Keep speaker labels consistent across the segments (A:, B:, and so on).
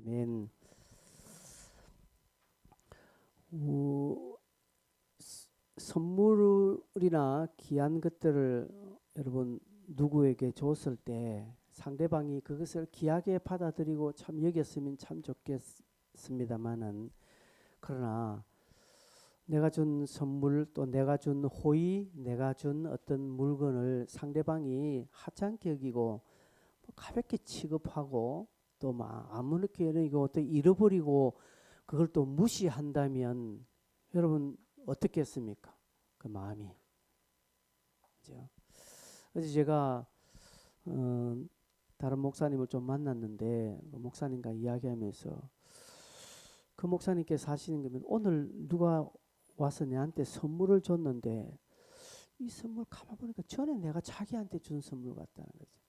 A: 아멘. 선물이나 귀한 것들을 여러분 누구에게 줬을 때 상대방이 그것을 귀하게 받아들이고 참 여겼으면 참 좋겠습니다만은, 그러나 내가 준 선물, 또 내가 준 호의, 내가 준 어떤 물건을 상대방이 하찮게 여기고 가볍게 취급하고 또 막 아무렇게 여기고 또 잃어버리고 그걸 또 무시한다면 여러분 어떻겠습니까? 그 마음이. 그죠? 어제 제가 다른 목사님을 좀 만났는데 그 목사님과 이야기하면서 그 목사님께서 하시는 거면, 오늘 누가 와서 내한테 선물을 줬는데 이 선물 가만 보니까 전에 내가 자기한테 준 선물 같다는 거죠.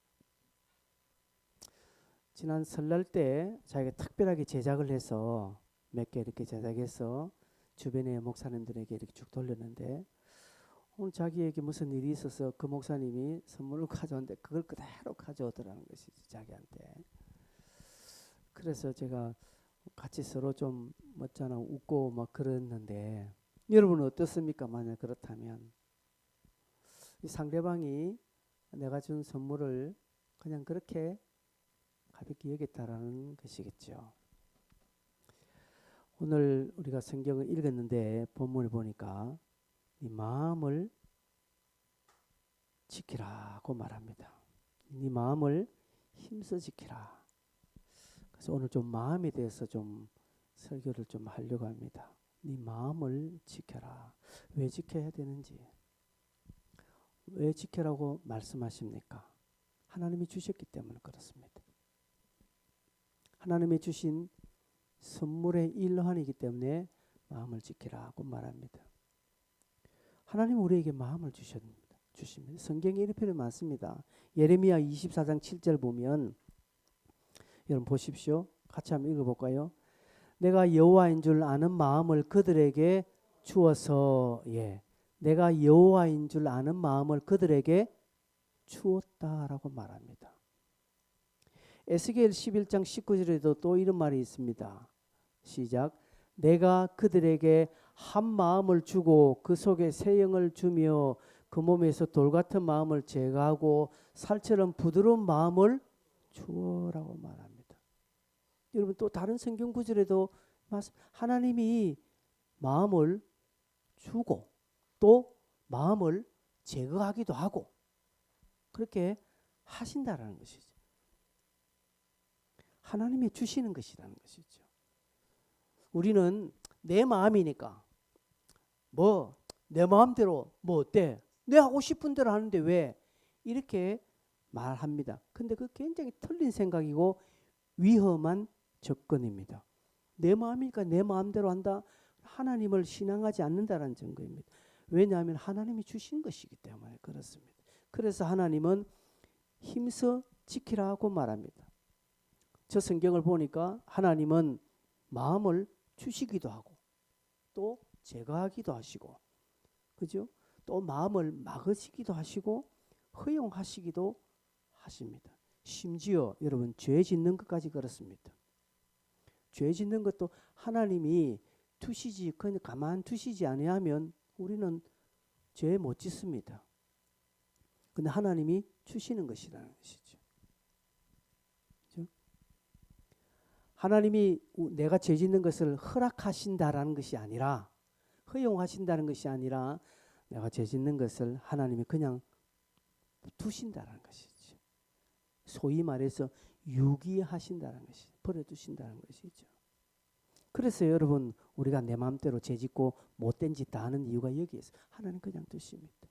A: 지난 설날 때 자기가 특별하게 제작을 해서 몇 개 이렇게 제작해서 주변의 목사님들에게 이렇게 쭉 돌렸는데, 오늘 자기에게 무슨 일이 있어서 그 목사님이 선물을 가져왔는데 그걸 그대로 가져오더라는 것이지, 자기한테. 그래서 제가 같이 서로 좀 멋잖아 웃고 막 그랬는데, 여러분은 어떻습니까? 만약 그렇다면 이 상대방이 내가 준 선물을 그냥 그렇게 가볍게 여겼다라는 것이겠죠. 오늘 우리가 성경을 읽었는데 본문을 보니까 네 마음을 지키라고 말합니다. 네 마음을 힘써 지키라. 그래서 오늘 좀 마음에 대해서 좀 설교를 좀 하려고 합니다. 네 마음을 지켜라. 왜 지켜야 되는지, 왜 지켜라고 말씀하십니까? 하나님이 주셨기 때문에 그렇습니다. 하나님이 주신 선물의 일환이기 때문에 마음을 지키라고 말합니다. 하나님 우리에게 마음을 주십니다. 성경에 이런 표현이 많습니다. 예레미야 24장 7절 보면, 여러분 보십시오. 같이 한번 읽어볼까요? 내가 여호와인 줄 아는 마음을 그들에게 주어서, 내가 여호와인 줄 아는 마음을 그들에게 주었다라고 말합니다. 에스겔 11장 19절에도 또 이런 말이 있습니다. 시작. 내가 그들에게 한 마음을 주고 그 속에 새 영을 주며 그 몸에서 돌 같은 마음을 제거하고 살처럼 부드러운 마음을 주어라고 말합니다. 여러분 또 다른 성경 구절에도 하나님이 마음을 주고 또 마음을 제거하기도 하고 그렇게 하신다라는 것이죠. 하나님이 주시는 것이라는 것이죠. 우리는 내 마음이니까 내 마음대로 어때? 내 하고 싶은 대로 하는데 왜? 이렇게 말합니다. 근데 그 굉장히 틀린 생각이고 위험한 접근입니다. 내 마음이니까 내 마음대로 한다. 하나님을 신앙하지 않는다는 증거입니다. 왜냐하면 하나님이 주신 것이기 때문에 그렇습니다. 그래서 하나님은 힘써 지키라고 말합니다. 저 성경을 보니까 하나님은 마음을 주시기도 하고 또 제거하기도 하시고, 그죠? 또 마음을 막으시기도 하시고 허용하시기도 하십니다. 심지어 여러분 죄 짓는 것까지 그렇습니다. 죄 짓는 것도 하나님이 두시지, 그냥 가만 두시지 아니하면 우리는 죄 못 짓습니다. 근데 하나님이 주시는 것이라는 것이죠. 그렇죠? 하나님이 내가 죄 짓는 것을 허락하신다라는 것이 아니라, 허용하신다는 것이 아니라 내가 죄 짓는 것을 하나님이 그냥 두신다는 것이죠. 소위 말해서 유기하신다는 것이, 버려두신다는 것이죠. 그래서 여러분 우리가 내 마음대로 죄 짓고 못된 짓 다 하는 이유가 여기에서 하나님 그냥 두십니다.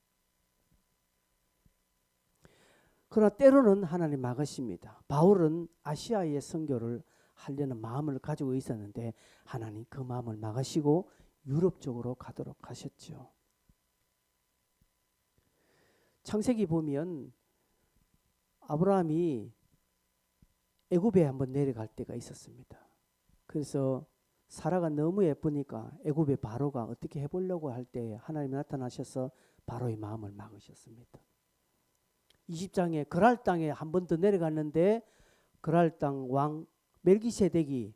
A: 그러나 때로는 하나님 막으십니다. 바울은 아시아의 선교를 하려는 마음을 가지고 있었는데 하나님 그 마음을 막으시고 유럽 쪽으로 가도록 하셨죠. 창세기 보면 아브라함이 애굽에 한번 내려갈 때가 있었습니다. 그래서 사라가 너무 예쁘니까 애굽의 바로가 어떻게 해보려고 할 때 하나님이 나타나셔서 바로의 마음을 막으셨습니다. 20장에 그랄 땅에 한 번 더 내려갔는데 그랄 땅 왕 멜기세덱이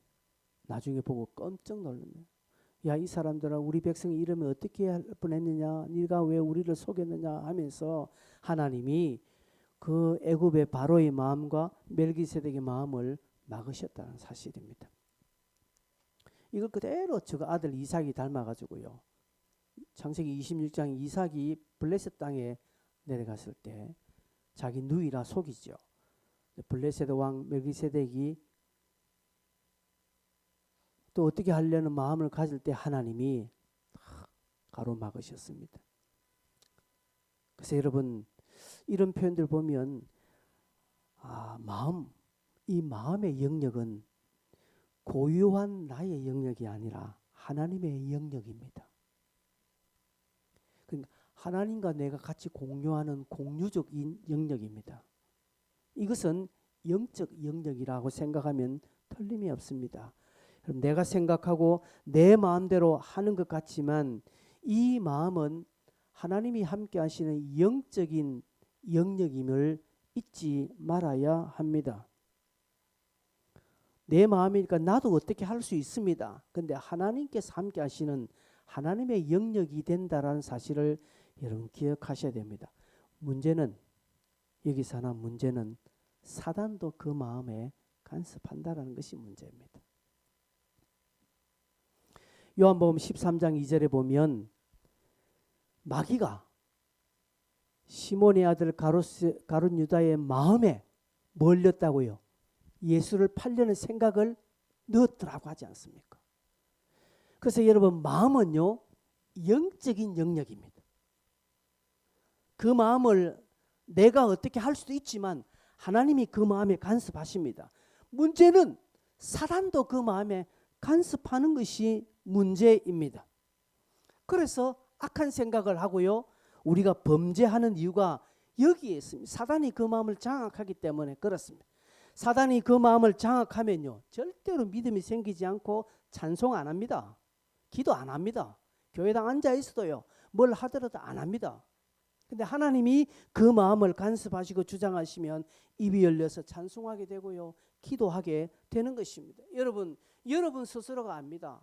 A: 나중에 보고 깜짝 놀랐네. 야, 이 사람들아 우리 백성이 이러면 어떻게 할 뻔했느냐, 네가 왜 우리를 속였느냐 하면서 하나님이 그 애굽의 바로의 마음과 멜기세덱의 마음을 막으셨다는 사실입니다. 이걸 그대로 저 아들 이삭이 닮아가지고요. 창세기 26장 이삭이 블레셋 땅에 내려갔을 때 자기 누이라 속이죠. 블레셋 왕 멜기세덱이 또 어떻게 하려는 마음을 가질 때 하나님이 가로막으셨습니다. 그래서 여러분 이런 표현들 보면 이 마음의 영역은 고유한 나의 영역이 아니라 하나님의 영역입니다. 그러니까 하나님과 내가 같이 공유하는 공유적인 영역입니다. 이것은 영적 영역이라고 생각하면 틀림이 없습니다. 그럼 내가 생각하고 내 마음대로 하는 것 같지만 이 마음은 하나님이 함께 하시는 영적인 영역임을 잊지 말아야 합니다. 내 마음이니까 나도 어떻게 할 수 있습니다. 근데 하나님께서 함께 하시는 하나님의 영역이 된다라는 사실을 여러분 기억하셔야 됩니다. 여기서 하나 문제는 사단도 그 마음에 간섭한다라는 것이 문제입니다. 요한복음 13장 2절에 보면 마귀가 시몬의 아들 가룟 유다의 마음에 몰렸다고요. 예수를 팔려는 생각을 넣었더라고 하지 않습니까? 그래서 여러분 마음은요 영적인 영역입니다. 그 마음을 내가 어떻게 할 수도 있지만 하나님이 그 마음에 간섭하십니다. 문제는 사단도 그 마음에 간섭하는 것이 문제입니다. 그래서 악한 생각을 하고요. 우리가 범죄하는 이유가 여기에 있습니다. 사단이 그 마음을 장악하기 때문에 그렇습니다. 사단이 그 마음을 장악하면요. 절대로 믿음이 생기지 않고 찬송 안 합니다. 기도 안 합니다. 교회당 앉아 있어도요. 뭘 하더라도 안 합니다. 근데 하나님이 그 마음을 간섭하시고 주장하시면 입이 열려서 찬송하게 되고요. 기도하게 되는 것입니다. 여러분 스스로가 압니다.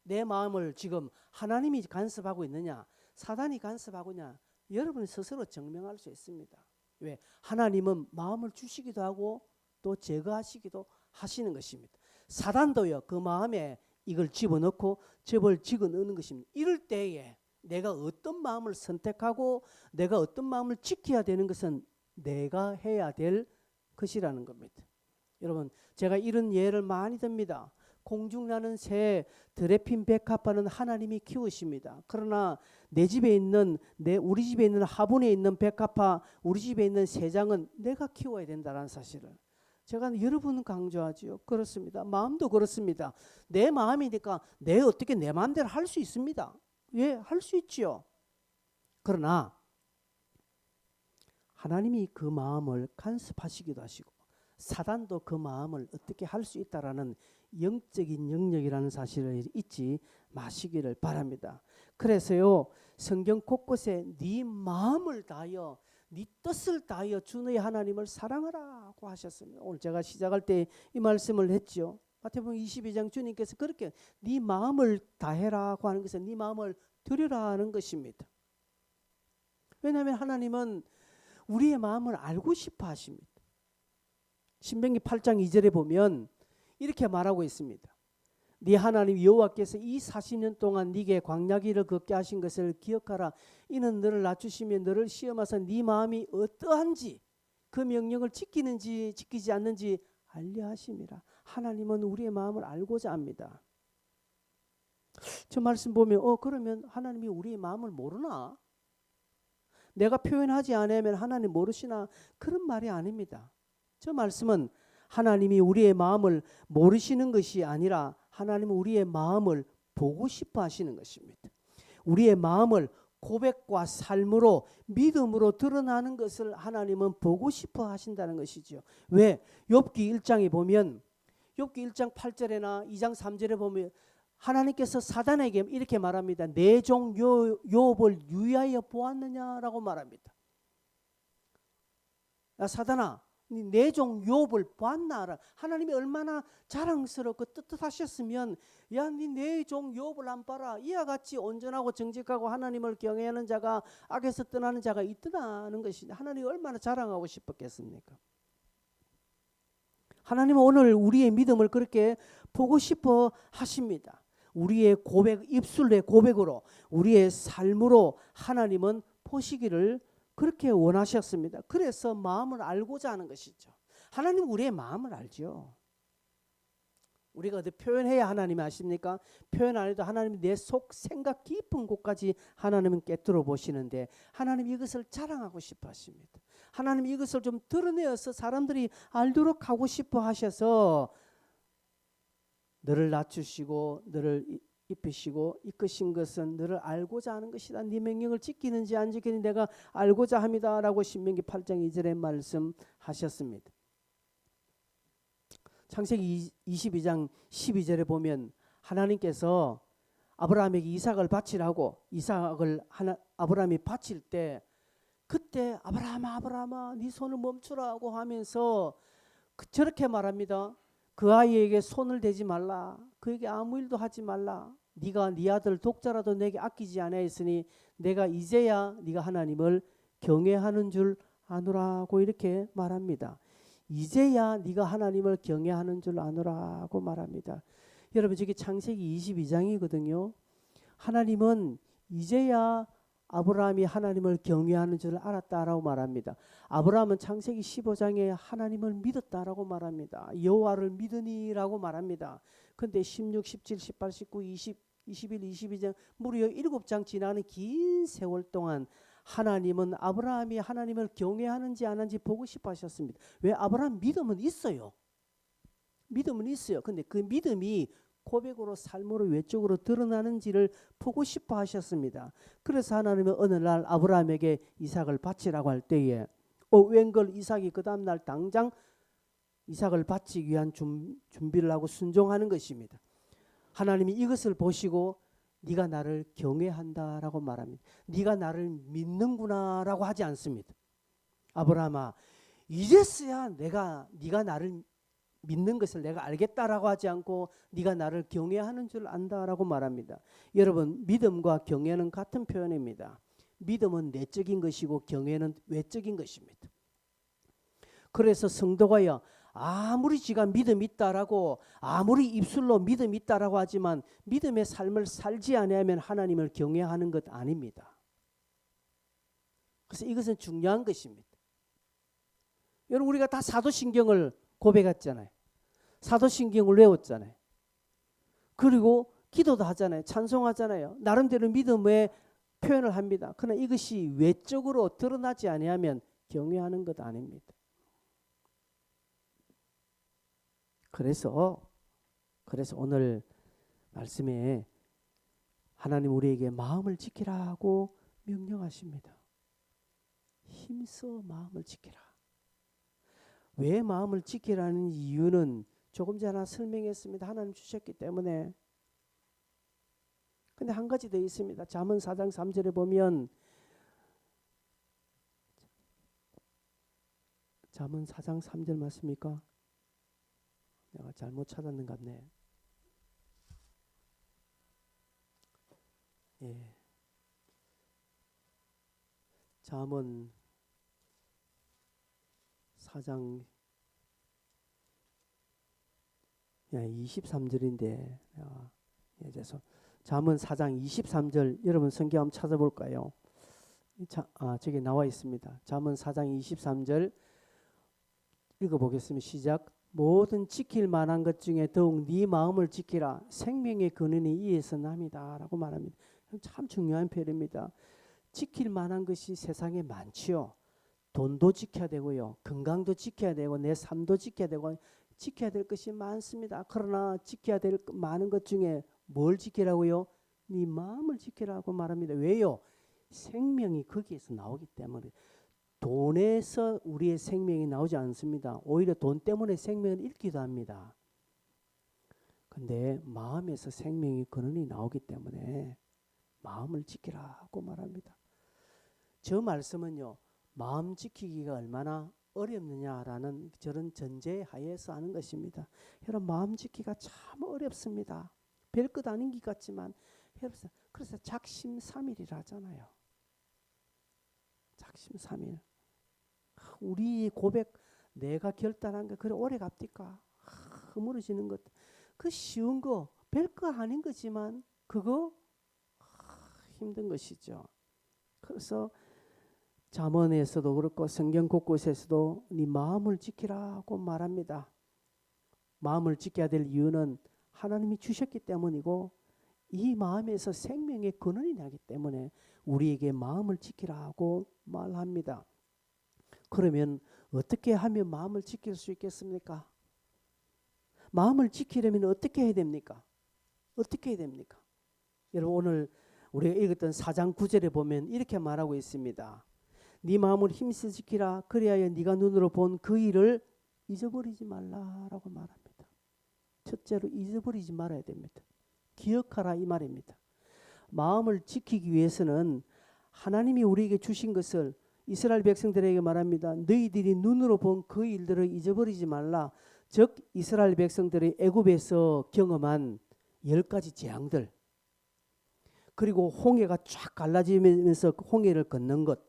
A: 내 마음을 지금 하나님이 간섭하고 있느냐 사단이 간섭하고 있느냐 여러분 스스로 증명할 수 있습니다. 왜? 하나님은 마음을 주시기도 하고 또 제거하시기도 하시는 것입니다. 사단도요 그 마음에 이걸 집어넣고 접을 집어넣는 것입니다. 이럴 때에 내가 어떤 마음을 선택하고 내가 어떤 마음을 지켜야 되는 것은 내가 해야 될 것이라는 겁니다. 여러분 제가 이런 예를 많이 듭니다. 공중나는 새 드레핀 백합화는 하나님이 키우십니다. 그러나 우리 집에 있는 화분에 있는 백합화, 우리 집에 있는 새장은 내가 키워야 된다는 사실을 제가 여러 번 강조하지요. 그렇습니다. 마음도 그렇습니다. 내 마음이니까 어떻게 내 마음대로 할 수 있습니다. 예, 할 수 있지요. 그러나 하나님이 그 마음을 간섭하시기도 하시고 사단도 그 마음을 어떻게 할 수 있다라는 영적인 영역이라는 사실을 잊지 마시기를 바랍니다. 그래서요 성경 곳곳에 네 마음을 다하여 네 뜻을 다하여 주 너의 하나님을 사랑하라고 하셨습니다. 오늘 제가 시작할 때 이 말씀을 했죠. 마태복음 22장 주님께서 그렇게 네 마음을 다해라고 하는 것은 네 마음을 드리라 하는 것입니다. 왜냐하면 하나님은 우리의 마음을 알고 싶어 하십니다. 신명기 8장 2절에 보면 이렇게 말하고 있습니다. 네 하나님 여호와께서 이 40년 동안 네게 광야길을 걷게 하신 것을 기억하라. 이는 너를 낮추시며 너를 시험하사 네 마음이 어떠한지 그 명령을 지키는지 지키지 않는지 알려 하심이라. 하나님은 우리의 마음을 알고자 합니다. 저 말씀 보면 그러면 하나님이 우리의 마음을 모르나? 내가 표현하지 않으면 하나님 모르시나? 그런 말이 아닙니다. 저 말씀은 하나님이 우리의 마음을 모르시는 것이 아니라 하나님은 우리의 마음을 보고 싶어 하시는 것입니다. 우리의 마음을 고백과 삶으로 믿음으로 드러나는 것을 하나님은 보고 싶어 하신다는 것이죠. 왜? 욥기 1장에 보면 욥기 1장 8절에나 2장 3절에 보면 하나님께서 사단에게 이렇게 말합니다. 내 종 욥을 유의하여 보았느냐라고 말합니다. 야 사단아 내 종 욥을 보았나? 하나님이 얼마나 자랑스럽고 떳떳하셨으면 야, 내 종 욥을 안 봐라. 이와 같이 온전하고 정직하고 하나님을 경외하는 자가 악에서 떠나는 자가 있더라는 것이 하나님이 얼마나 자랑하고 싶었겠습니까? 하나님은 오늘 우리의 믿음을 그렇게 보고 싶어 하십니다. 우리의 고백, 입술의 고백으로 우리의 삶으로 하나님은 보시기를 그렇게 원하셨습니다. 그래서 마음을 알고자 하는 것이죠. 하나님 우리의 마음을 알죠. 우리가 어디 표현해야 하나님이 아십니까? 표현 안 해도 하나님이 내 속 생각 깊은 곳까지 하나님은 꿰뚫어 보시는데 하나님 이것을 자랑하고 싶어 하십니다. 하나님 이것을 좀 드러내어서 사람들이 알도록 하고 싶어 하셔서 너를 낮추시고 너를 입히시고 이끄신 것은 너를 알고자 하는 것이다. 네 명령을 지키는지 안 지키는지 내가 알고자 합니다라고 신명기 8장 2절에 말씀하셨습니다. 창세기 22장 12절에 보면 하나님께서 아브라함에게 이삭을 바치라고 이삭을 아브라함이 바칠 때 그때 아브라함아 네 손을 멈추라고 하면서 저렇게 말합니다. 그 아이에게 손을 대지 말라. 그에게 아무 일도 하지 말라. 네가 네 아들 독자라도 내게 아끼지 아니하였으니 내가 이제야 네가 하나님을 경외하는 줄 아노라고 이렇게 말합니다. 이제야 네가 하나님을 경외하는 줄 아노라고 말합니다. 여러분 저기 창세기 22장이거든요. 하나님은 이제야 아브라함이 하나님을 경외하는 줄 알았다라고 말합니다. 아브라함은 창세기 15장에 하나님을 믿었다라고 말합니다. 여호와를 믿으니라고 말합니다. 근데 16, 17, 18, 19, 20, 21, 22장 무려 7장 지나는 긴 세월 동안 하나님은 아브라함이 하나님을 경외하는지 안 하는지 보고 싶어 하셨습니다. 왜? 아브라함 믿음은 있어요. 믿음은 있어요. 근데 그 믿음이 고백으로 삶으로 외적으로 드러나는지를 보고 싶어 하셨습니다. 그래서 하나님은 어느 날 아브라함에게 이삭을 바치라고 할 때에 웬걸 이삭이 그 다음날 당장 이삭을 바치기 위한 준비를 하고 순종하는 것입니다. 하나님이 이것을 보시고 네가 나를 경외한다라고 말합니다. 네가 나를 믿는구나라고 하지 않습니다. 아브라함아 이제서야 네가 나를 믿는 것을 내가 알겠다라고 하지 않고 네가 나를 경외하는 줄 안다라고 말합니다. 여러분 믿음과 경외는 같은 표현입니다. 믿음은 내적인 것이고 경외는 외적인 것입니다. 그래서 성도가요 아무리 지가 믿음 있다라고 아무리 입술로 믿음 있다라고 하지만 믿음의 삶을 살지 않으면 하나님을 경외하는 것 아닙니다. 그래서 이것은 중요한 것입니다. 여러분 우리가 다 사도신경을 고백했잖아요. 사도신경을 외웠잖아요. 그리고 기도도 하잖아요. 찬송하잖아요. 나름대로 믿음의 표현을 합니다. 그러나 이것이 외적으로 드러나지 아니하면 경외하는 것 아닙니다. 그래서 오늘 말씀에 하나님 우리에게 마음을 지키라고 명령하십니다. 힘써 마음을 지키라. 왜 마음을 지키라는 이유는 조금 전에 설명했습니다. 하나님 주셨기 때문에. 근데 한 가지 더 있습니다. 잠언 4장 3절에 보면 잠언 4장 3절 맞습니까? 내가 잘못 찾았는 것 같네. 예. 잠언 4장 23절인데 잠언 4장 23절 여러분 성경 한번 찾아볼까요? 저기 나와 있습니다. 잠언 4장 23절 읽어보겠습니다. 시작. 모든 지킬 만한 것 중에 더욱 네 마음을 지키라. 생명의 근원이 이에서 남이다 라고 말합니다. 참 중요한 표현입니다. 지킬 만한 것이 세상에 많지요. 돈도 지켜야 되고요. 건강도 지켜야 되고 내 삶도 지켜야 되고 지켜야 될 것이 많습니다. 그러나 지켜야 될 많은 것 중에 뭘 지키라고요? 네 마음을 지키라고 말합니다. 왜요? 생명이 거기에서 나오기 때문에. 돈에서 우리의 생명이 나오지 않습니다. 오히려 돈 때문에 생명을 잃기도 합니다. 근데 마음에서 생명이 근원이 나오기 때문에 마음을 지키라고 말합니다. 저 말씀은요. 마음 지키기가 얼마나 어렵느냐라는 저런 전제 하에서 하는 것입니다. 여러분 마음 지키기가 참 어렵습니다. 별것 아닌 것 같지만 그래서 작심삼일이라 하잖아요. 작심삼일. 우리 고백 내가 결단한 거 그래 오래 갑니까? 허물어지는 것. 그 쉬운 거 별거 아닌 거지만 그거 힘든 것이죠. 그래서 잠언에서도 그렇고 성경 곳곳에서도 네 마음을 지키라고 말합니다. 마음을 지켜야 될 이유는 하나님이 주셨기 때문이고 이 마음에서 생명의 근원이 나기 때문에 우리에게 마음을 지키라고 말합니다. 그러면 어떻게 하면 마음을 지킬 수 있겠습니까? 마음을 지키려면 어떻게 해야 됩니까? 어떻게 해야 됩니까? 여러분 오늘 우리가 읽었던 4장 9절에 보면 이렇게 말하고 있습니다. 네 마음을 힘써 지키라. 그리하여 네가 눈으로 본 그 일을 잊어버리지 말라라고 말합니다. 첫째로 잊어버리지 말아야 됩니다. 기억하라 이 말입니다. 마음을 지키기 위해서는 하나님이 우리에게 주신 것을 이스라엘 백성들에게 말합니다. 너희들이 눈으로 본 그 일들을 잊어버리지 말라. 즉 이스라엘 백성들이 애굽에서 경험한 10가지 재앙들, 그리고 홍해가 쫙 갈라지면서 홍해를 건넌 것,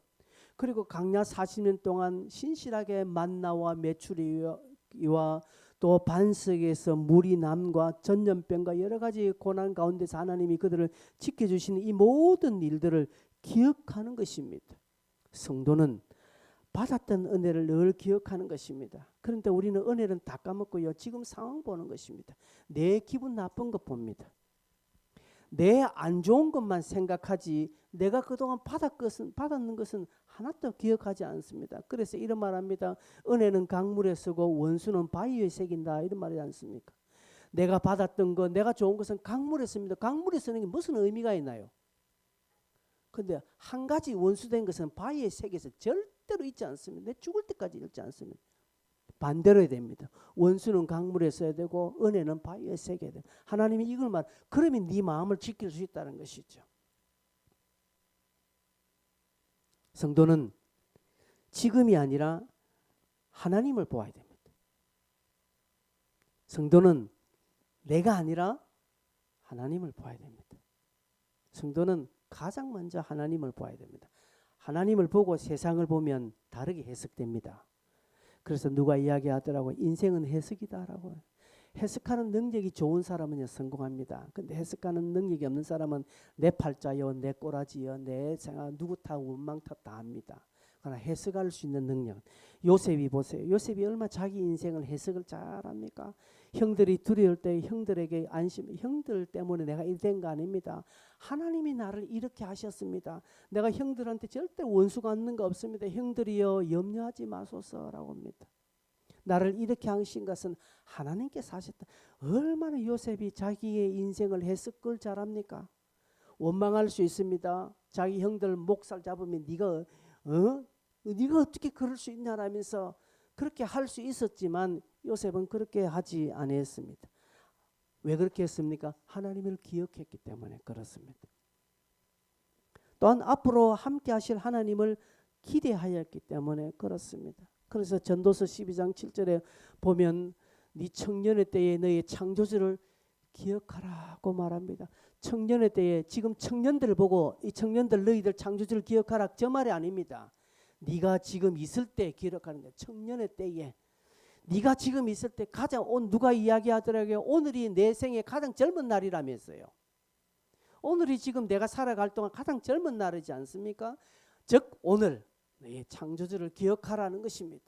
A: 그리고 광야 40년 동안 신실하게 만나와 메추리와 또 반석에서 물이 남과 전염병과 여러 가지 고난 가운데서 하나님이 그들을 지켜주시는 이 모든 일들을 기억하는 것입니다. 성도는 받았던 은혜를 늘 기억하는 것입니다. 그런데 우리는 은혜는 다 까먹고요. 지금 상황 보는 것입니다. 내 기분 나쁜 것 봅니다. 내 안 좋은 것만 생각하지 내가 그동안 받았는 것은 하나도 기억하지 않습니다. 그래서 이런 말합니다. 은혜는 강물에 쓰고 원수는 바위에 새긴다 이런 말이지 않습니까? 내가 받았던 것, 내가 좋은 것은 강물에 씁니다. 강물에 쓰는 게 무슨 의미가 있나요? 근데 한 가지 원수된 것은 바위에 새겨서 절대로 잊지 않습니다. 내 죽을 때까지 잊지 않습니다. 반대로 해야 됩니다. 원수는 강물에 써야 되고 은혜는 바위에 새겨야 돼요. 하나님이 이걸 그러면 네 마음을 지킬 수 있다는 것이죠. 성도는 지금이 아니라 하나님을 보아야 됩니다. 성도는 내가 아니라 하나님을 보아야 됩니다. 성도는 가장 먼저 하나님을 보아야 됩니다. 하나님을 보고 세상을 보면 다르게 해석됩니다. 그래서 누가 이야기하더라고요. 인생은 해석이다라고. 해석하는 능력이 좋은 사람은 성공합니다. 근데 해석하는 능력이 없는 사람은 내 팔자요, 내 꼬라지요, 내 생각 누구 탓, 원망 탓 다 합니다. 그러나 해석할 수 있는 능력. 요셉이 보세요. 요셉이 얼마나 자기 인생을 해석을 잘합니까? 형들이 두려울 때 형들에게 안심, 형들 때문에 내가 이렇게 된 거 아닙니다. 하나님이 나를 이렇게 하셨습니다. 내가 형들한테 절대 원수가 없는 거 없습니다. 형들이여 염려하지 마소서라고 합니다. 나를 이렇게 하신 것은 하나님께서 하셨다. 얼마나 요셉이 자기의 인생을 해석을 잘합니까? 원망할 수 있습니다. 자기 형들 목살 잡으면 네가 어떻게 그럴 수 있냐라면서 그렇게 할 수 있었지만 요셉은 그렇게 하지 않았습니다. 왜 그렇게 했습니까? 하나님을 기억했기 때문에 그렇습니다. 또한 앞으로 함께 하실 하나님을 기대하였기 때문에 그렇습니다. 그래서 전도서 12장 7절에 보면 네 청년의 때에 너의 창조주를 기억하라고 말합니다. 청년의 때에 지금 청년들을 보고 이 청년들 너희들 창조주를 기억하라 저 말이 아닙니다. 네가 지금 있을 때 기억하는 거예요. 청년의 때에 네가 지금 있을 때 가장 누가 이야기하더라고요. 오늘이 내 생의 가장 젊은 날이라면서요. 오늘이 지금 내가 살아갈 동안 가장 젊은 날이지 않습니까? 즉 오늘 너의 창조주를 기억하라는 것입니다.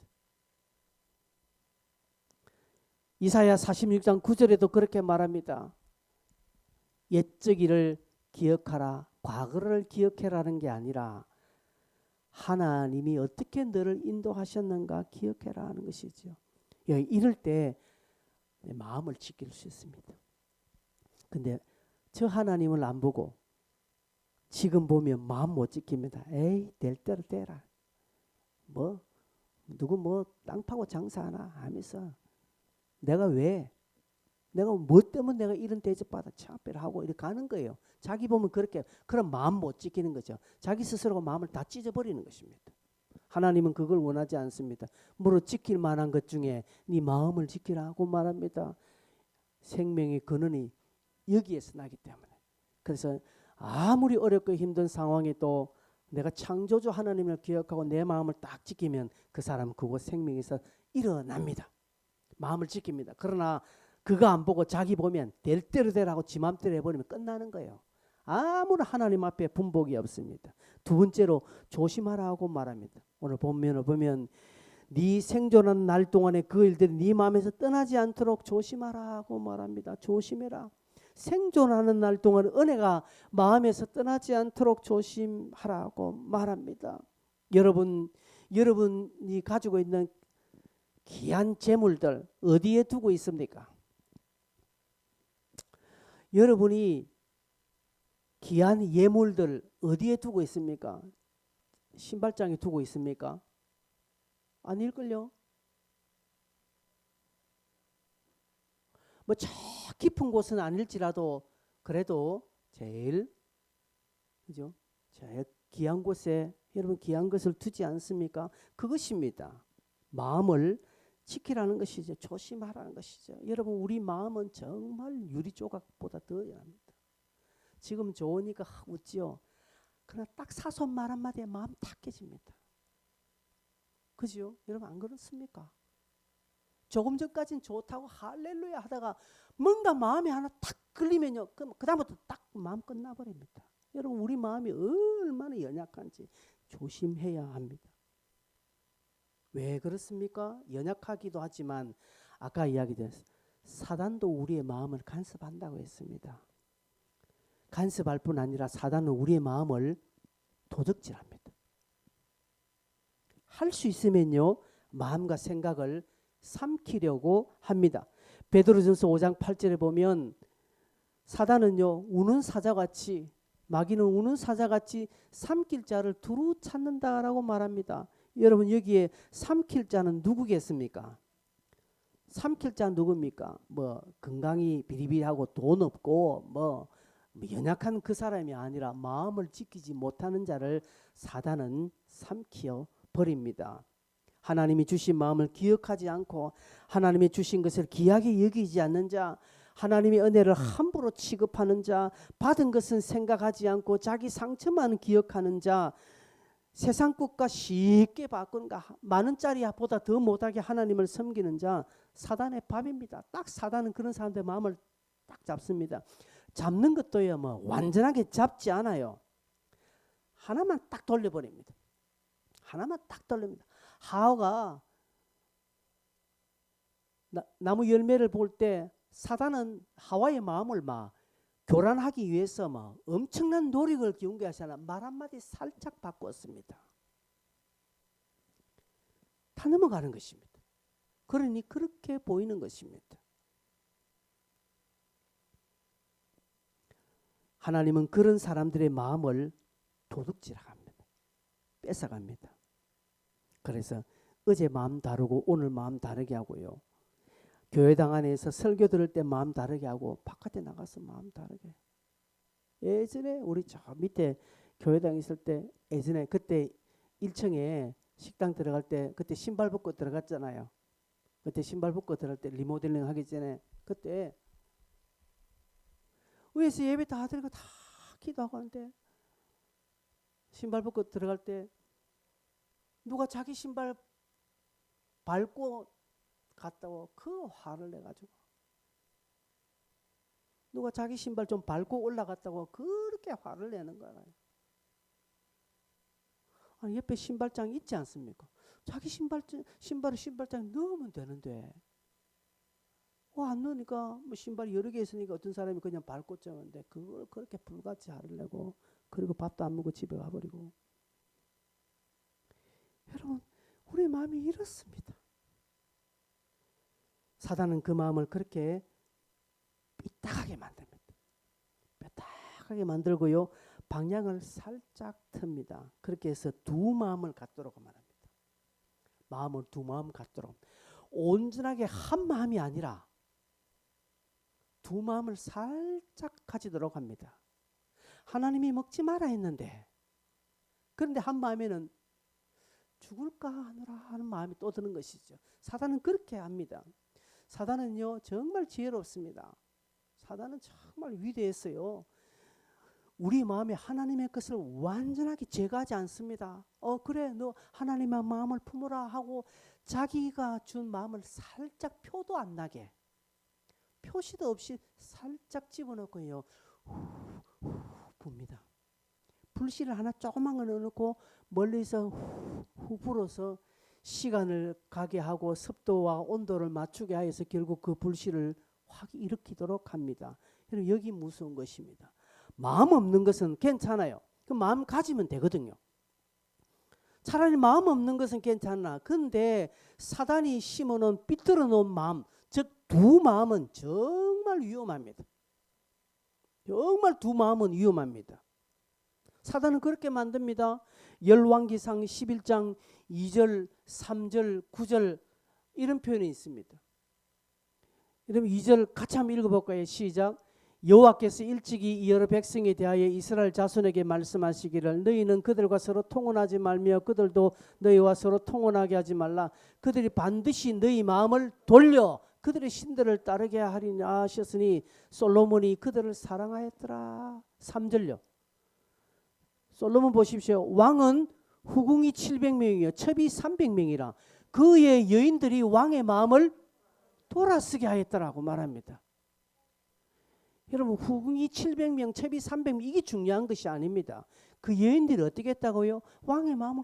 A: 이사야 46장 9절에도 그렇게 말합니다. 옛적 일을 기억하라. 과거를 기억해라는 게 아니라 하나님이 어떻게 너를 인도하셨는가 기억해라 하는 것이죠. 이럴 때 내 마음을 지킬 수 있습니다. 근데 저 하나님을 안 보고 지금 보면 마음 못 지킵니다. 에이 될 대로 되라. 누구 땅 파고 장사하나 하면서 내가 뭐 때문에 내가 이런 대접받아 차별을 하고 이렇게 하는 거예요. 자기 보면 그렇게 그런 마음 못 지키는 거죠. 자기 스스로가 마음을 다 찢어버리는 것입니다. 하나님은 그걸 원하지 않습니다. 무릇 지킬 만한 것 중에 네 마음을 지키라고 말합니다. 생명의 근원이 여기에서 나기 때문에. 그래서 아무리 어렵고 힘든 상황에 또 내가 창조주 하나님을 기억하고 내 마음을 딱 지키면 그 사람은 그곳 생명에서 일어납니다. 마음을 지킵니다. 그러나 그거 안 보고 자기 보면 될 대로 되라고 지 맘대로 해버리면 끝나는 거예요. 아무런 하나님 앞에 분복이 없습니다. 두 번째로 조심하라고 말합니다. 오늘 본면을 보면 네 생존하는 날 동안에 그 일들이 네 마음에서 떠나지 않도록 조심하라고 말합니다. 조심해라. 생존하는 날 동안 은혜가 마음에서 떠나지 않도록 조심하라고 말합니다. 여러분이 가지고 있는 귀한 재물들 어디에 두고 있습니까? 여러분이 귀한 예물들 어디에 두고 있습니까? 신발장에 두고 있습니까? 아닐걸요? 뭐 저 깊은 곳은 아닐지라도 그래도 제일 그죠? 제일 귀한 곳에 여러분 귀한 것을 두지 않습니까? 그것입니다. 마음을 지키라는 것이죠. 조심하라는 것이죠. 여러분 우리 마음은 정말 유리 조각보다 더 연합니다. 지금 좋으니까 웃지요. 그러나 딱 사소한 말 한마디에 마음 탁 깨집니다. 그죠? 여러분 안 그렇습니까? 조금 전까지는 좋다고 할렐루야 하다가 뭔가 마음에 하나 탁 걸리면요. 그다음부터 딱 마음 끝나버립니다. 여러분 우리 마음이 얼마나 연약한지 조심해야 합니다. 왜 그렇습니까? 연약하기도 하지만 아까 이야기했듯이 사단도 우리의 마음을 간섭한다고 했습니다. 간섭할 뿐 아니라 사단은 우리의 마음을 도적질합니다. 할 수 있으면요. 마음과 생각을 삼키려고 합니다. 베드로전서 5장 8절에 보면 사단은요. 우는 사자같이 마귀는 우는 사자같이 삼킬 자를 두루 찾는다라고 말합니다. 여러분 여기에 삼킬 자는 누구겠습니까? 삼킬 자는 누굽니까? 뭐 건강이 비리비리하고 돈 없고 뭐 연약한 그 사람이 아니라 마음을 지키지 못하는 자를 사단은 삼키어 버립니다. 하나님이 주신 마음을 기억하지 않고 하나님이 주신 것을 귀하게 여기지 않는 자, 하나님의 은혜를 함부로 취급하는 자, 받은 것은 생각하지 않고 자기 상처만 기억하는 자, 세상 것과 쉽게 바꾸는가, 만 원짜리보다 더 못하게 하나님을 섬기는 자, 사단의 밥입니다. 딱 사단은 그런 사람들의 마음을 딱 잡습니다. 잡는 것도요, 뭐 완전하게 잡지 않아요. 하나만 딱 돌려버립니다. 하나만 딱 돌립니다. 하와가 나무 열매를 볼 때 사단은 하와의 마음을 막 교란하기 위해서 막 엄청난 노력을 기운 게 아니라 말 한마디 살짝 바꿨습니다. 다 넘어가는 것입니다. 그러니 그렇게 보이는 것입니다. 하나님은 그런 사람들의 마음을 도둑질합니다. 뺏어갑니다. 그래서 어제 마음 다르고 오늘 마음 다르게 하고요. 교회당 안에서 설교 들을 때 마음 다르게 하고 바깥에 나가서 마음 다르게. 예전에 우리 저 밑에 교회당 있을 때 예전에 그때 1층에 식당 들어갈 때 그때 신발 벗고 들어갔잖아요. 그때 신발 벗고 들어갈 때 리모델링 하기 전에 그때 위에서 예배 다 드리고 다 기도하고 하는데 신발 벗고 들어갈 때 누가 자기 신발 밟고 갔다고 그 화를 내가지고 누가 자기 신발 좀 밟고 올라갔다고 그렇게 화를 내는 거예요. 아니, 옆에 신발장이 있지 않습니까? 자기 신발장에 넣으면 되는데 안 넣으니까 뭐 신발이 여러 개 있으니까 어떤 사람이 그냥 밟고 쩌는데 그걸 그렇게 불같이 화를 내고 그리고 밥도 안 먹고 집에 가버리고. 여러분 우리 마음이 이렇습니다. 사단은 그 마음을 그렇게 삐딱하게 만듭니다. 삐딱하게 만들고요. 방향을 살짝 틉니다. 그렇게 해서 두 마음을 갖도록 말합니다. 마음을 두 마음 갖도록. 온전하게 한 마음이 아니라 두 마음을 살짝 가지도록 합니다. 하나님이 먹지 마라 했는데 그런데 한 마음에는 죽을까 하노라 하는 마음이 또 드는 것이죠. 사단은 그렇게 합니다. 사단은요 정말 지혜롭습니다. 사단은 정말 위대했어요. 우리 마음에 하나님의 것을 완전하게 제거하지 않습니다. 그래 너 하나님의 마음을 품으라 하고 자기가 준 마음을 살짝 표도 안 나게 표시도 없이 살짝 집어넣고요 후 붑니다. 불씨를 하나 조그만 거 넣어놓고 멀리서 후 불어서 시간을 가게 하고 습도와 온도를 맞추게 하여서 결국 그 불씨를 확 일으키도록 합니다. 여러분 여기 무서운 것입니다. 마음 없는 것은 괜찮아요. 그 마음 가지면 되거든요. 차라리 마음 없는 것은 괜찮아. 근데 사단이 심어놓은 삐뚤어 놓은 마음, 즉 두 마음은 정말 위험합니다. 정말 두 마음은 위험합니다. 사단은 그렇게 만듭니다. 열왕기상 11장 2절, 3절, 9절 이런 표현이 있습니다. 여러분 2절 같이 한번 읽어볼까요? 시작. 여호와께서 일찍이 이 여러 백성에 대하여 이스라엘 자손에게 말씀하시기를 너희는 그들과 서로 통혼하지 말며 그들도 너희와 서로 통혼하게 하지 말라. 그들이 반드시 너희 마음을 돌려 그들의 신들을 따르게 하리라 하셨으니 솔로몬이 그들을 사랑하였더라. 3절요. 솔로몬 보십시오. 왕은 후궁이 700명이요 첩이 300명이라 그의 여인들이 왕의 마음을 돌아서게 하였더라고 말합니다. 여러분 후궁이 700명 첩이 300명 이게 중요한 것이 아닙니다. 그 여인들이 어떻게 했다고요? 왕의 마음을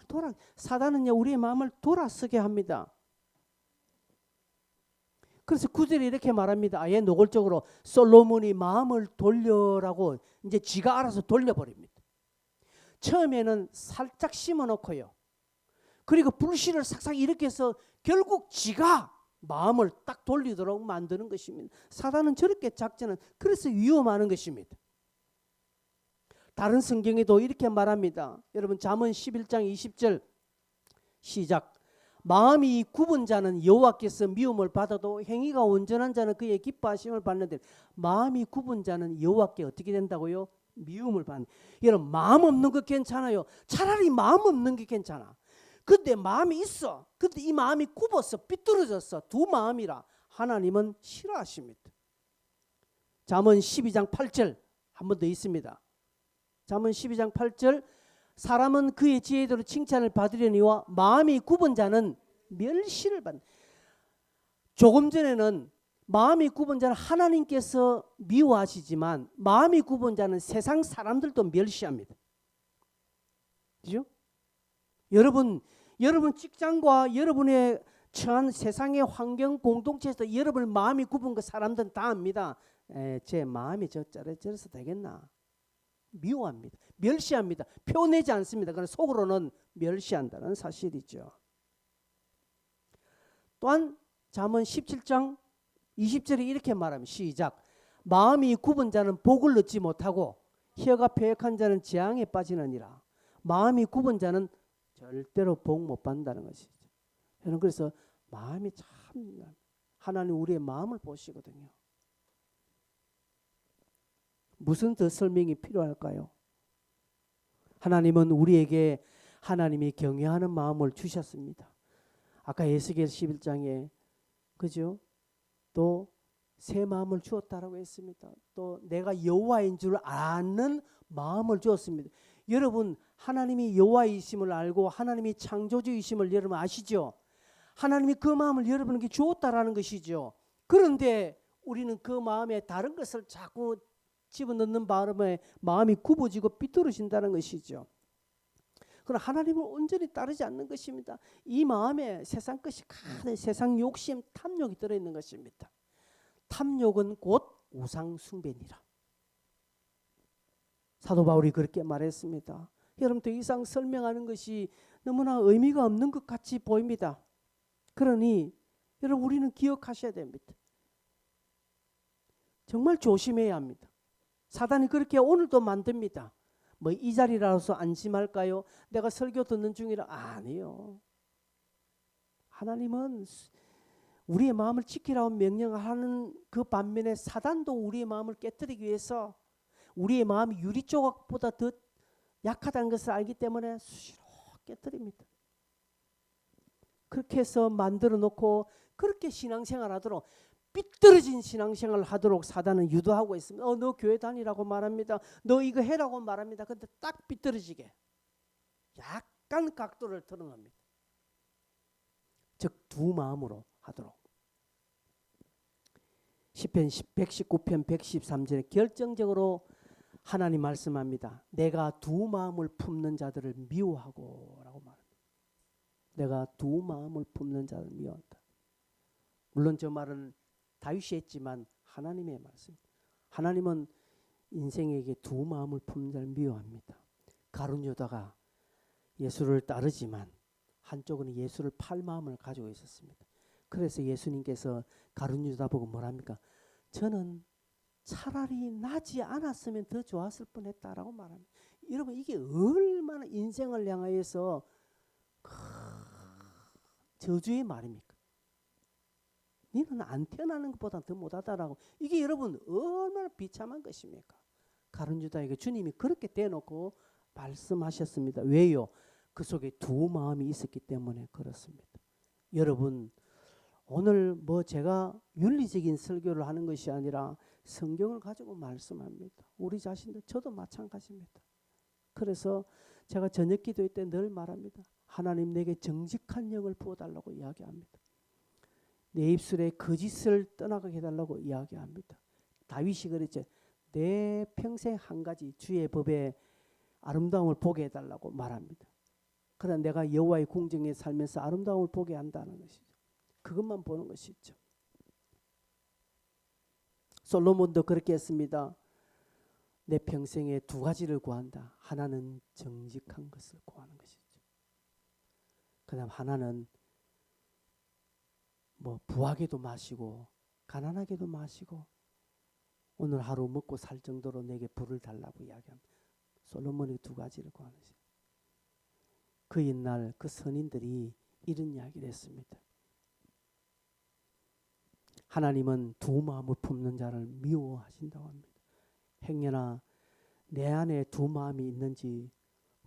A: 사단은요 우리의 마음을 돌아서게 합니다. 그래서 9절에 이렇게 말합니다. 아예 노골적으로 솔로몬이 마음을 돌려라고 이제 지가 알아서 돌려버립니다. 처음에는 살짝 심어놓고요. 그리고 불씨를 싹싹 일으켜서 결국 지가 마음을 딱 돌리도록 만드는 것입니다. 사단은 저렇게 작전은 그래서 위험하는 것입니다. 다른 성경에도 이렇게 말합니다. 여러분 잠언 11장 20절 시작. 마음이 굽은 자는 여호와께서 미움을 받아도 행위가 온전한 자는 그의 기뻐하심을 받는데 마음이 굽은 자는 여호와께 어떻게 된다고요? 미움을 받는. 여러분 마음 없는 거 괜찮아요. 차라리 마음 없는 게 괜찮아. 근데 마음이 있어. 근데 이 마음이 굽었어. 삐뚤어졌어. 두 마음이라 하나님은 싫어하십니다. 잠언 12장 8절 한 번 더 있습니다. 잠언 12장 8절 사람은 그의 지혜대로 칭찬을 받으려니와 마음이 굽은 자는 멸시를 받는. 조금 전에는 마음이 굽은 자는 하나님께서 미워하시지만 마음이 굽은 자는 세상 사람들도 멸시합니다. 그죠? 여러분 직장과 여러분의 처한 세상의 환경 공동체에서 여러분 마음이 굽은 그 사람들은 다 압니다. 제 마음이 저래서 되겠나? 미워합니다. 멸시합니다. 표내지 않습니다. 그러나 속으로는 멸시한다는 사실이죠. 또한 잠언 17장 20절에 이렇게 말합니다. 시작. 마음이 굽은 자는 복을 얻지 못하고 혀가 패역한 자는 재앙에 빠지느니라. 마음이 굽은 자는 절대로 복 못 받는다는 것이죠. 저는 그래서 마음이 참 하나님 우리의 마음을 보시거든요. 무슨 더 설명이 필요할까요? 하나님은 우리에게 하나님이 경외하는 마음을 주셨습니다. 아까 에스겔 11장에 그죠? 또 새 마음을 주었다라고 했습니다. 또 내가 여호와인 줄 아는 마음을 주었습니다. 여러분 하나님이 여호와이심을 알고 하나님이 창조주이심을 여러분 아시죠? 하나님이 그 마음을 여러분에게 주었다라는 것이죠. 그런데 우리는 그 마음에 다른 것을 자꾸 집어넣는 바람에 마음이 굽어지고 삐뚤어진다는 것이죠. 그러나 하나님을 온전히 따르지 않는 것입니다. 이 마음에 세상 것이 가득 세상 욕심 탐욕이 들어있는 것입니다. 탐욕은 곧 우상 숭배니라. 사도 바울이 그렇게 말했습니다. 여러분 더 이상 설명하는 것이 너무나 의미가 없는 것 같이 보입니다. 그러니 여러분 우리는 기억하셔야 됩니다. 정말 조심해야 합니다. 사단이 그렇게 오늘도 만듭니다. 뭐 이 자리라서 안심할까요? 내가 설교 듣는 중이라 아니요. 하나님은 우리의 마음을 지키라고 명령하는 그 반면에 사단도 우리의 마음을 깨뜨리기 위해서 우리의 마음이 유리 조각보다 더 약하다는 것을 알기 때문에 수시로 깨뜨립니다. 그렇게 해서 만들어 놓고 그렇게 신앙생활 하도록 삐뚤어진 신앙생활을 하도록 사단은 유도하고 있습니다. 너 교회 다니라고 말합니다. 너 이거 해라고 말합니다. 근데 딱 삐뚤어지게 약간 각도를 트는 겁니다. 즉 두 마음으로 하도록. 시편 119편 113절에 결정적으로 하나님 말씀합니다. 내가 두 마음을 품는 자들을 미워하고 라고 말합니다. 내가 두 마음을 품는 자들을 미워한다. 물론 저 말은 다윗이 했지만 하나님의 말씀. 하나님은 인생에게 두 마음을 품는 자를 미워합니다. 가룟 유다가 예수를 따르지만 한쪽은 예수를 팔 마음을 가지고 있었습니다. 그래서 예수님께서 가룟 유다 보고 뭐랍니까? 저는 차라리 나지 않았으면 더 좋았을 뻔했다라고 말합니다. 여러분 이게 얼마나 인생을 향하여서 저주의 말입니까? 너는 안 태어나는 것보다 더 못하다라고. 이게 여러분 얼마나 비참한 것입니까? 가룟 유다에게 주님이 그렇게 대놓고 말씀하셨습니다. 왜요? 그 속에 두 마음이 있었기 때문에 그렇습니다. 여러분 오늘 뭐 제가 윤리적인 설교를 하는 것이 아니라 성경을 가지고 말씀합니다. 우리 자신들 저도 마찬가지입니다. 그래서 제가 저녁 기도회 때 늘 말합니다. 하나님 내게 정직한 영을 부어달라고 이야기합니다. 내 입술에 거짓을 떠나가게 해달라고 이야기합니다. 다윗이 그랬죠. 내 평생 한 가지 주의 법에 아름다움을 보게 해달라고 말합니다. 그러나 내가 여호와의 궁정에 살면서 아름다움을 보게 한다는 것이죠. 그것만 보는 것이죠. 솔로몬도 그렇게 했습니다. 내 평생에 두 가지를 구한다. 하나는 정직한 것을 구하는 것이죠. 그 다음 하나는 뭐 부하게도 마시고 가난하게도 마시고 오늘 하루 먹고 살 정도로 내게 불을 달라고 이야기합니다. 솔로몬이 두 가지를 구하는 것이죠. 그 옛날 그 선인들이 이런 이야기를 했습니다. 하나님은 두 마음을 품는 자를 미워하신다고 합니다. 행여나 내 안에 두 마음이 있는지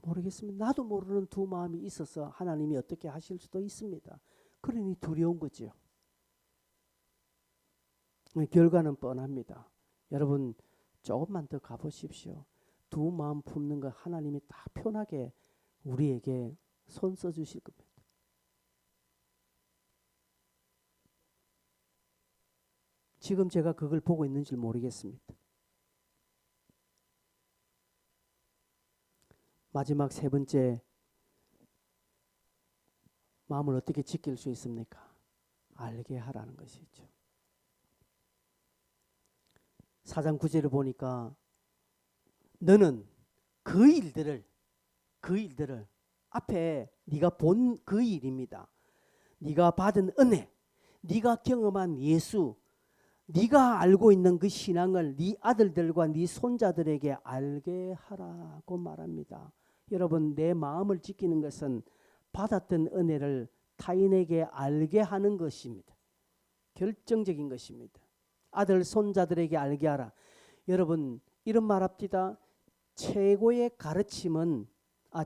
A: 모르겠습니다. 나도 모르는 두 마음이 있어서 하나님이 어떻게 하실 수도 있습니다. 그러니 두려운 거죠. 결과는 뻔합니다. 여러분 조금만 더 가보십시오. 두 마음 품는 거 하나님이 다 편하게 우리에게 손 써주실 겁니다. 지금 제가 그걸 보고 있는지 모르겠습니다. 마지막 세 번째, 마음을 어떻게 지킬 수 있습니까? 알게 하라는 것이죠. 4장 9절을 보니까 너는 그 일들을 앞에 네가 본 그 일입니다. 네가 받은 은혜, 네가 경험한 예수, 네가 알고 있는 그 신앙을 네 아들들과 네 손자들에게 알게 하라고 말합니다. 여러분 내 마음을 지키는 것은 받았던 은혜를 타인에게 알게 하는 것입니다. 결정적인 것입니다. 아들 손자들에게 알게 하라. 여러분 이런 말 합디다. 최고의 가르침은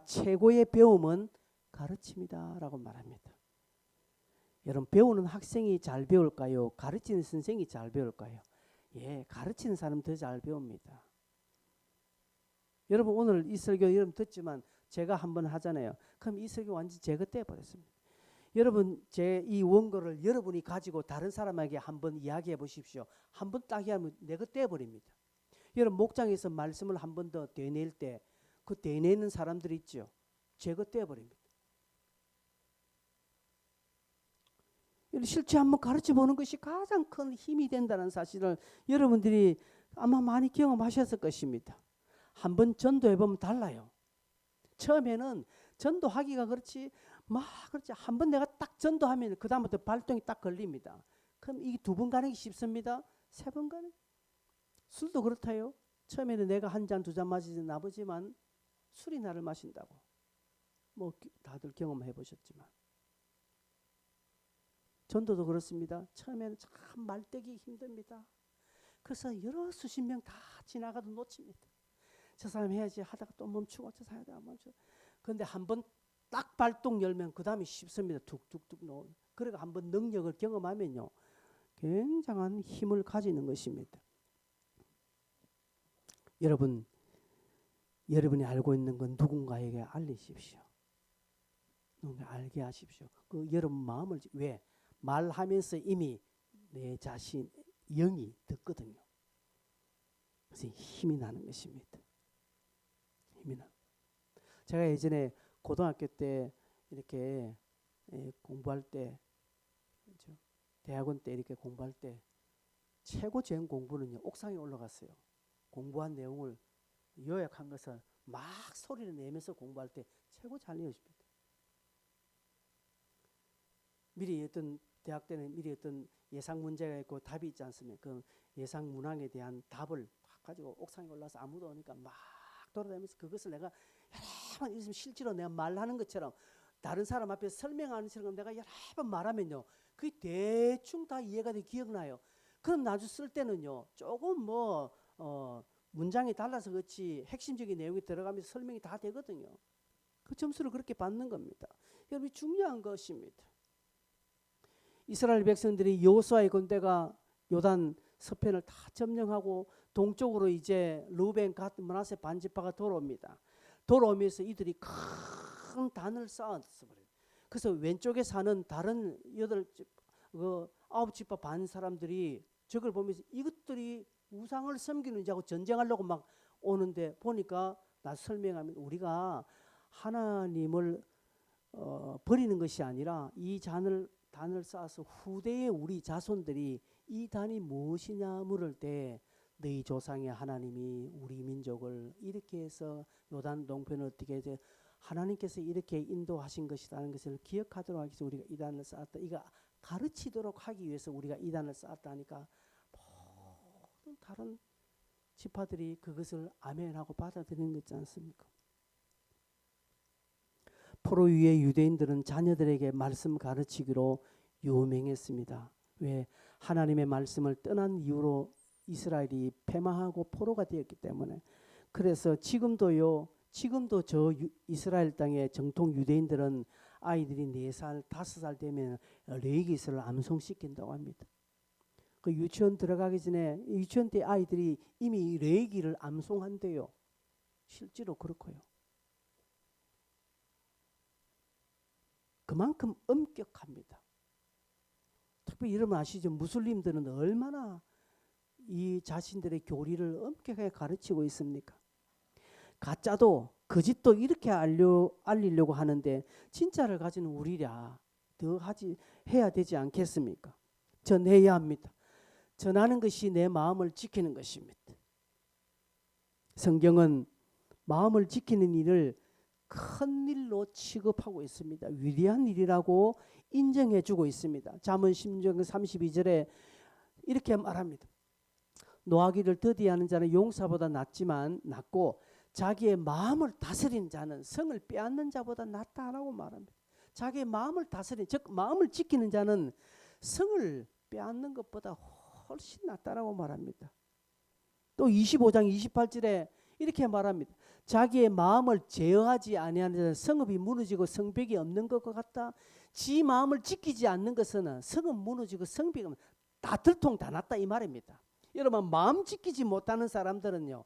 A: 최고의 배움은 가르침이다 라고 말합니다. 여러분 배우는 학생이 잘 배울까요? 가르치는 선생이 잘 배울까요? 예, 가르치는 사람 더 잘 배웁니다. 여러분 오늘 이 설교 여러분 듣지만 제가 한번 하잖아요. 그럼 이 설교 완전히 제거 떼버렸습니다. 여러분 제 이 원고를 여러분이 가지고 다른 사람에게 한번 이야기해 보십시오. 한번 딱 하면 내가 떼버립니다. 여러분 목장에서 말씀을 한 번 더 되낼 때 그 되내는 사람들 있죠. 제거 떼버립니다. 실제 한번 가르쳐 보는 것이 가장 큰 힘이 된다는 사실을 여러분들이 아마 많이 경험하셨을 것입니다. 한번 전도해 보면 달라요. 처음에는 전도하기가 그렇지 한번 내가 딱 전도하면 그 다음부터 발동이 딱 걸립니다. 그럼 이게 두 번 가는 게 쉽습니다. 세 번 가는. 술도 그렇다요. 처음에는 내가 한 잔 두 잔 마시지 나보지만 술이 나를 마신다고. 뭐 다들 경험해 보셨지만. 전도도 그렇습니다. 처음에는 참 말대기 힘듭니다. 그래서 여러 수십 명 다 지나가도 놓칩니다. 저 사람 해야지 하다가 또 멈추고 저 사람 해야지 멈추고. 그런데 한번 딱 발동 열면 그 다음에 쉽습니다. 툭툭툭 놓은. 그러니까 한번 능력을 경험하면요, 굉장한 힘을 가지는 것입니다. 여러분이 알고 있는 건 누군가에게 알리십시오. 누군가 알게 하십시오. 그 여러분 마음을 왜 말하면서 이미 내 자신 영이 듣거든요. 그래서 힘이 나는 것입니다. 힘이 나. 제가 예전에 고등학교 때 이렇게 공부할 때, 대학원 때 이렇게 공부할 때 최고 좋은 공부는요, 옥상에 올라갔어요. 공부한 내용을 요약한 것을 막 소리를 내면서 공부할 때 최고 잘 이어집니다. 미리 어떤 대학 때는 미리 어떤 예상 문제가 있고 답이 있지 않습니까? 그 예상 문항에 대한 답을 막 가지고 옥상에 올라서 아무도 오니까 막 돌아다니면서 그것을 내가 여러 번 있으면 실제로 내가 말하는 것처럼 다른 사람 앞에 설명하는 것처럼 내가 여러 번 말하면요, 그게 대충 다 이해가 돼 기억나요. 그럼 나중에 쓸 때는요, 조금 문장이 달라서 그렇지 핵심적인 내용이 들어가면서 설명이 다 되거든요. 그 점수를 그렇게 받는 겁니다. 여러분, 중요한 것입니다. 이스라엘 백성들이 여호수아의 군대가 요단 서편을 다 점령하고 동쪽으로 이제 루벤, 갓, 므낫세 반지파가 돌아옵니다. 돌아오면서 이들이 큰 단을 쌓았어버려요. 그래서 왼쪽에 사는 다른 9지파 반 사람들이 저걸 보면서 이것들이 우상을 섬기는 자고 전쟁하려고 막 오는데 보니까 나 설명하면 우리가 하나님을 버리는 것이 아니라 이 단을 쌓아서 후대에 우리 자손들이 이 단이 무엇이냐 물을 때 너희 조상의 하나님이 우리 민족을 이렇게 해서 요단 동편을 어떻게 해서 하나님께서 이렇게 인도하신 것이라는 것을 기억하도록 하기 위해서 우리가 이 단을 쌓았다. 이거 가르치도록 하기 위해서 우리가 이 단을 쌓았다 하니까 모든 다른 지파들이 그것을 아멘하고 받아들이는 것 있지 않습니까? 포로 위에 유대인들은 자녀들에게 말씀 가르치기로 유명했습니다. 왜? 하나님의 말씀을 떠난 이유로 이스라엘이 패망하고 포로가 되었기 때문에. 그래서 지금도 저 이스라엘 땅의 정통 유대인들은 아이들이 4살, 5살 되면 레위기서를 암송시킨다고 합니다. 그 유치원 들어가기 전에 유치원 때 아이들이 이미 레위기를 암송한대요. 실제로 그렇고요. 그만큼 엄격합니다. 특별히 여러분 아시죠? 무슬림들은 얼마나 이 자신들의 교리를 엄격하게 가르치고 있습니까? 가짜도 거짓도 이렇게 알리려고 하는데 진짜를 가진 우리랴 더 해야 되지 않겠습니까? 전해야 합니다. 전하는 것이 내 마음을 지키는 것입니다. 성경은 마음을 지키는 일을 큰 일로 취급하고 있습니다. 위대한 일이라고 인정해주고 있습니다. 잠언 10장 32절에 이렇게 말합니다. 노하기를 더디하는 자는 용사보다 낫고 자기의 마음을 다스리는 자는 성을 빼앗는 자보다 낫다라고 말합니다. 자기의 마음을 다스리는, 즉 마음을 지키는 자는 성을 빼앗는 것보다 훨씬 낫다라고 말합니다. 또 25장 28절에 이렇게 말합니다. 자기의 마음을 제어하지 아니하는 자는 성읍이 무너지고 성벽이 없는 것 같다. 지 마음을 지키지 않는 것은 성은 무너지고 성벽은 다 들통 다 났다 이 말입니다. 여러분, 마음 지키지 못하는 사람들은요,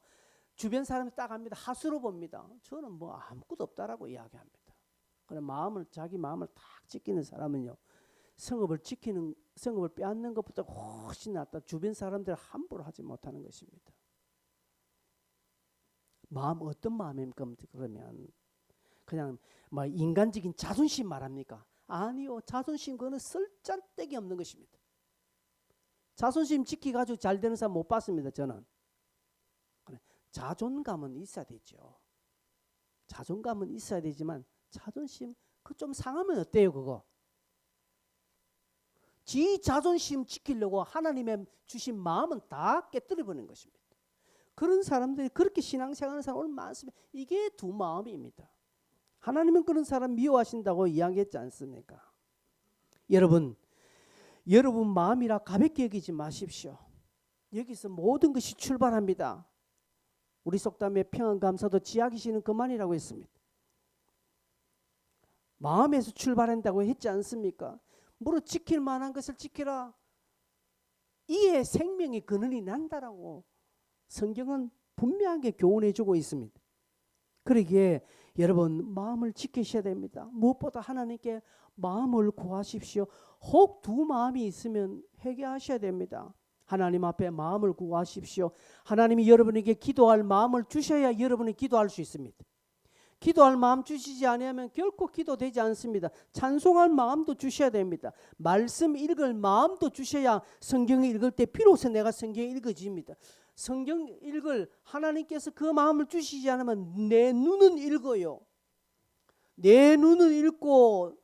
A: 주변 사람이 딱 합니다. 하수로 봅니다. 저는 뭐 아무것도 없다라고 이야기합니다. 그럼 자기 마음을 딱 지키는 사람은요, 성읍을 빼앗는 것보다 훨씬 낫다. 주변 사람들 함부로 하지 못하는 것입니다. 마음 어떤 마음입니까? 그러면 그냥 뭐 인간적인 자존심 말합니까? 아니요, 자존심 그거는 쓸데기 없는 것입니다. 자존심 지키가지고 잘 되는 사람 못 봤습니다. 저는. 자존감은 있어야 되죠. 자존감은 있어야 되지만 자존심 그 좀 상하면 어때요? 그거 지 자존심 지키려고 하나님의 주신 마음은 다 깨뜨려버리는 것입니다. 그런 사람들이 그렇게 신앙생활하는 사람 얼마나 많습니다. 이게 두 마음입니다. 하나님은 그런 사람 미워하신다고 이야기했지 않습니까? 여러분 마음이라 가볍게 여기지 마십시오. 여기서 모든 것이 출발합니다. 우리 속담에 평안감사도 지하기시는 그만이라고 했습니다. 마음에서 출발한다고 했지 않습니까? 무릇 지킬 만한 것을 지키라. 이에 생명의 근원이 난다라고 성경은 분명하게 교훈해 주고 있습니다. 그러기에 여러분 마음을 지키셔야 됩니다. 무엇보다 하나님께 마음을 구하십시오. 혹 두 마음이 있으면 회개하셔야 됩니다. 하나님 앞에 마음을 구하십시오. 하나님이 여러분에게 기도할 마음을 주셔야 여러분이 기도할 수 있습니다. 기도할 마음 주시지 않으면 결코 기도되지 않습니다. 찬송할 마음도 주셔야 됩니다. 말씀 읽을 마음도 주셔야 성경을 읽을 때 비로소 내가 성경을 읽어집니다. 성경 읽을 하나님께서 그 마음을 주시지 않으면 내 눈은 읽어요. 내 눈은 읽고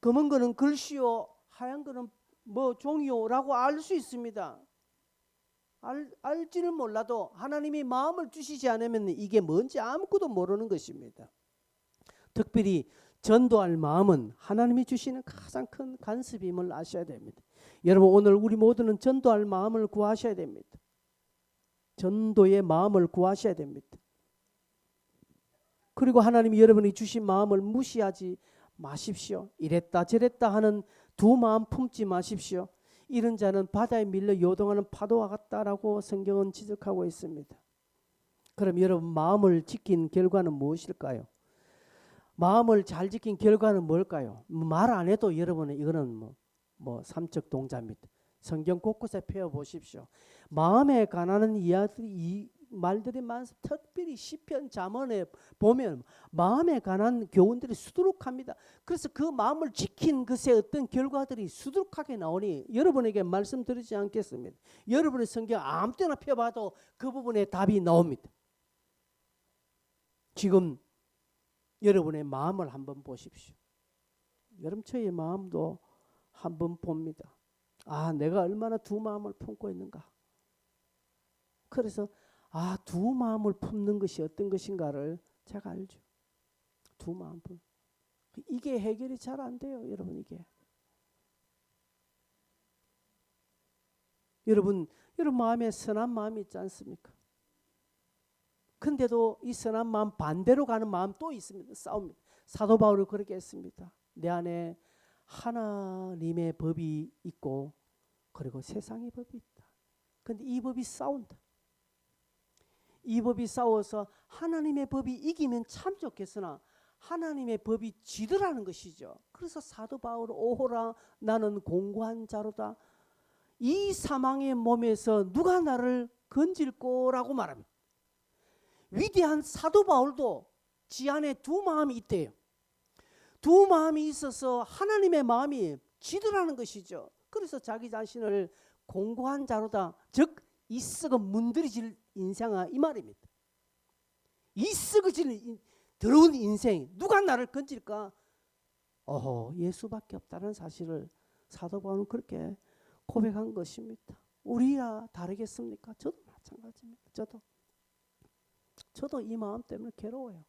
A: 검은 거는 글씨요, 하얀 거는 뭐 종이요라고 알 수 있습니다. 알지는 몰라도 하나님이 마음을 주시지 않으면 이게 뭔지 아무것도 모르는 것입니다. 특별히 전도할 마음은 하나님이 주시는 가장 큰 간섭임을 아셔야 됩니다. 여러분 오늘 우리 모두는 전도할 마음을 구하셔야 됩니다. 전도의 마음을 구하셔야 됩니다. 그리고 하나님이 여러분이 주신 마음을 무시하지 마십시오. 이랬다 저랬다 하는 두 마음 품지 마십시오. 이런 자는 바다에 밀려 요동하는 파도와 같다라고 성경은 지적하고 있습니다. 그럼 여러분 마음을 지킨 결과는 무엇일까요? 마음을 잘 지킨 결과는 뭘까요? 말 안 해도 여러분은 이거는 뭐 삼척 동자입니다. 성경 곳곳에 펴 보십시오. 마음에 관한 이야기들이 말들이 많습니다. 특별히 시편 잠언에 보면 마음에 관한 교훈들이 수두룩합니다. 그래서 그 마음을 지킨 것의 어떤 결과들이 수두룩하게 나오니 여러분에게 말씀드리지 않겠습니다. 여러분의 성경 아무 때나 펴봐도 그 부분에 답이 나옵니다. 지금 여러분의 마음을 한번 보십시오. 여러분 저의 마음도 한번 봅니다. 아, 내가 얼마나 두 마음을 품고 있는가. 그래서 두 마음을 품는 것이 어떤 것인가를 제가 알죠. 두 마음 품. 이게 해결이 잘 안 돼요, 여러분. 이게. 여러분 마음에 선한 마음이 있지 않습니까? 근데도 이 선한 마음 반대로 가는 마음 또 있습니다. 싸웁니다. 사도 바울이 그렇게 했습니다. 내 안에 하나님의 법이 있고 그리고 세상의 법이 있다. 근데 이 법이 싸운다. 이 법이 싸워서 하나님의 법이 이기면 참 좋겠으나 하나님의 법이 지더라는 것이죠. 그래서 사도 바울 오호라 나는 공고한 자로다. 이 사망의 몸에서 누가 나를 건질 거라고 말합니다. 위대한 사도 바울도 지 안에 두 마음이 있대요. 두 마음이 있어서 하나님의 마음이 지더라는 것이죠. 그래서 자기 자신을 공고한 자로다. 즉 이 썩은 문드러질 인생아 이 말입니다. 이 썩어지는 더러운 인생 누가 나를 건질까? 예수밖에 없다는 사실을 사도 바울은 그렇게 고백한 것입니다. 우리야 다르겠습니까? 저도 마찬가지입니다. 저도 이 마음 때문에 괴로워요.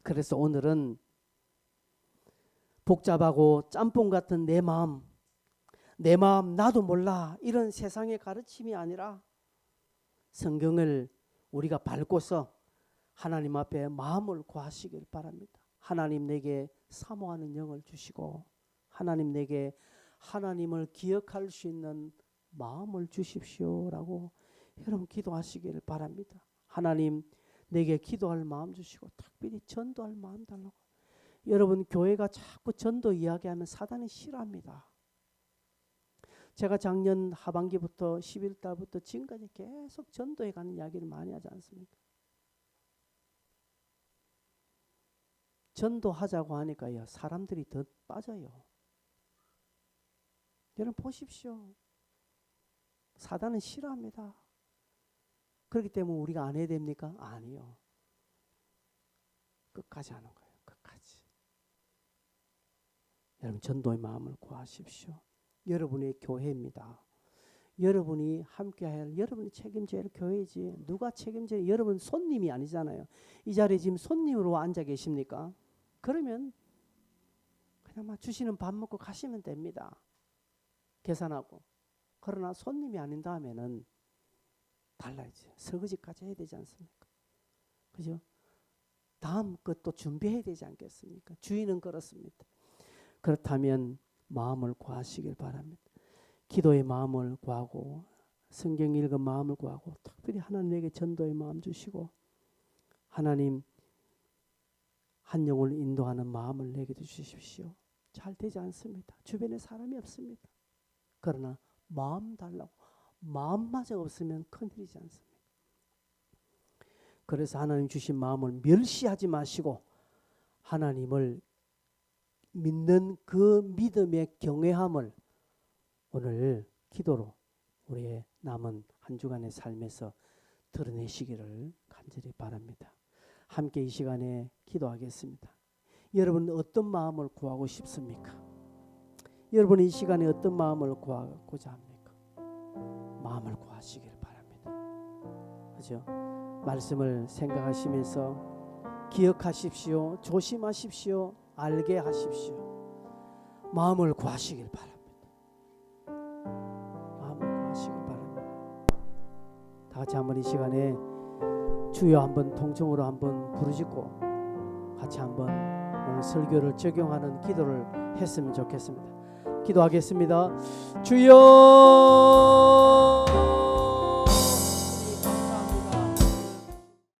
A: 그래서 오늘은 복잡하고 짬뽕 같은 내 마음 나도 몰라 이런 세상의 가르침이 아니라 성경을 우리가 밟고서 하나님 앞에 마음을 구하시길 바랍니다. 하나님 내게 사모하는 영을 주시고 하나님 내게 하나님을 기억할 수 있는 마음을 주십시오라고 여러분 기도하시길 바랍니다. 하나님 내게 기도할 마음 주시고 특별히 전도할 마음 달라고. 여러분 교회가 자꾸 전도 이야기하면 사단이 싫어합니다. 제가 작년 하반기부터 11달부터 지금까지 계속 전도에 가는 이야기를 많이 하지 않습니까? 전도하자고 하니까요 사람들이 더 빠져요. 여러분 보십시오. 사단은 싫어합니다. 그렇기 때문에 우리가 안 해야 됩니까? 아니요. 끝까지 하는 거예요. 끝까지. 여러분 전도의 마음을 구하십시오. 여러분의 교회입니다. 여러분이 함께할 여러분이 책임져야 할 교회지. 누가 책임져야 여러분 손님이 아니잖아요. 이 자리에 지금 손님으로 앉아 계십니까? 그러면 그냥 막 주시는 밥 먹고 가시면 됩니다. 계산하고. 그러나 손님이 아닌 다음에는 달라야지. 설거지까지 해야 되지 않습니까? 그죠? 다음 것도 준비해야 되지 않겠습니까? 주인은 그렇습니다. 그렇다면 마음을 구하시길 바랍니다. 기도의 마음을 구하고 성경 읽은 마음을 구하고 특별히 하나님에게 전도의 마음 주시고 하나님 한 영혼을 인도하는 마음을 내게 주십시오. 잘 되지 않습니다. 주변에 사람이 없습니다. 그러나 마음 달라고 마음마저 없으면 큰일이지 않습니까? 그래서 하나님 주신 마음을 멸시하지 마시고 하나님을 믿는 그 믿음의 경외함을 오늘 기도로 우리의 남은 한 주간의 삶에서 드러내시기를 간절히 바랍니다. 함께 이 시간에 기도하겠습니다. 여러분 어떤 마음을 구하고 싶습니까? 여러분 이 시간에 어떤 마음을 구하고자 합니까? 마음을 구하시길 바랍니다. 그죠? 말씀을 생각하시면서 기억하십시오. 조심하십시오. 알게 하십시오. 마음을 구하시길 바랍니다. 마음을 구하시길 바랍니다. 다 같이 한번 이 시간에 주여 한번 통성으로 한번 부르짖고 같이 한번 오늘 설교를 적용하는 기도를 했으면 좋겠습니다. 기도하겠습니다. 주여